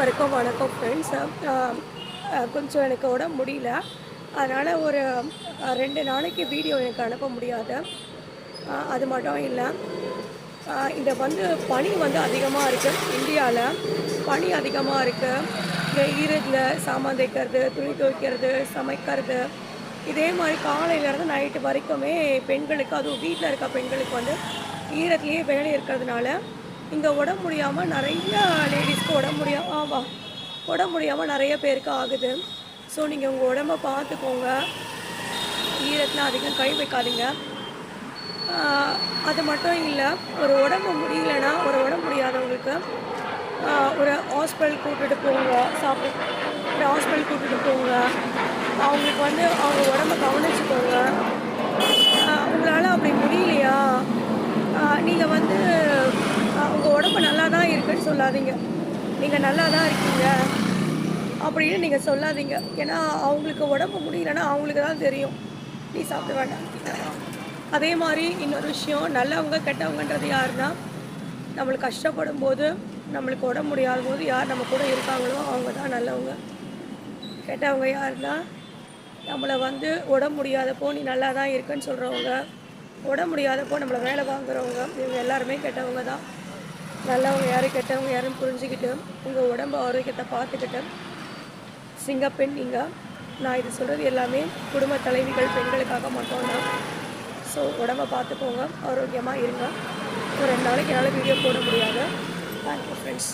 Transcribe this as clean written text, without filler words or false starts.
அனைவருக்கும் வணக்கம் ஃப்ரெண்ட்ஸ். கொஞ்சம் எனக்கு உடம்பு முடியல. அதனால் ஒரு 2 நாளைக்கு வீடியோ எனக்கு அனுப்ப முடியாது. அது மட்டும் இல்ல, இந்த பனி அதிகமாக இருக்குது இந்தியாவில். பனி அதிகமாக இருக்குது. இந்த ஈரத்தில் சாமான் தேய்க்கிறது, துணி துவைக்கிறது, சமைக்கிறது, இதே மாதிரி காலையிலேருந்து நைட்டு வரைக்குமே பெண்களுக்கு, அதுவும் வீட்டில் இருக்க பெண்களுக்கு ஈரத்துலேயே வேலை இருக்கிறதுனால இங்கே உடம்பு முடியாமல் நிறைய லேடிஸ்க்கு உடம்பு முடியாமல் நிறைய பேருக்கு ஆகுது. ஸோ நீங்கள் உங்கள் உடம்பை பார்த்துக்கோங்க. ஈரத்தில் அதிகம் கை வைக்காதீங்க. அது மட்டும் இல்லை, ஒரு உடம்பு முடியலன்னா, ஒரு உடம்பு முடியாதவங்களுக்கு ஒரு ஹாஸ்பிட்டல் கூட்டிகிட்டு போங்க. ஒரு ஹாஸ்பிட்டல் கூட்டிகிட்டு போங்க. அவங்களுக்கு அவங்க உடம்பை கவனிச்சுக்கோங்க. உங்களால் அப்படி முடியலையா, நீங்கள் உங்கள் உடம்பு நல்லா தான் இருக்குன்னு சொல்லாதீங்க. நீங்கள் நல்லா தான் இருக்கீங்க அப்படின்னு நீங்கள் சொல்லாதீங்க. ஏன்னா அவங்களுக்கு உடம்பு முடியலன்னா அவங்களுக்கு தான் தெரியும். நீ சாப்பிட வேண்டாம். அதே மாதிரி இன்னொரு விஷயம், நல்லவங்க கெட்டவங்கன்றது யாருன்னா, நம்மளுக்கு கஷ்டப்படும் போது, நம்மளுக்கு உடம்பு முடியாத போது யார் நம்ம கூட இருக்காங்களோ அவங்க தான் நல்லவங்க. கெட்டவங்க யாருன்னா, நம்மளை உடம்பு முடியாதப்போ நீ நல்லா தான் இருக்குன்னு சொல்கிறவங்க, உடம்பு முடியாதப்போ நம்மளை வேலை வாங்குறவங்க, இவங்க எல்லாருமே கெட்டவங்க தான். நல்லவங்க யார், கெட்டவங்க யாருன்னு புரிஞ்சுக்கிட்டு உங்கள் உடம்பு ஆரோக்கியத்தை பார்த்துக்கிட்டு சிங்கப்பெண் நீங்கள். நான் இது சொல்கிறது எல்லாமே குடும்ப தலைவிகள் பெண்களுக்காக மட்டும்தான். ஸோ உடம்பை பார்த்துக்கோங்க, ஆரோக்கியமாக இருங்க. ஒரு 2 நாளைக்கு என்னால் வீடியோ போட முடியாது. Thank you friends.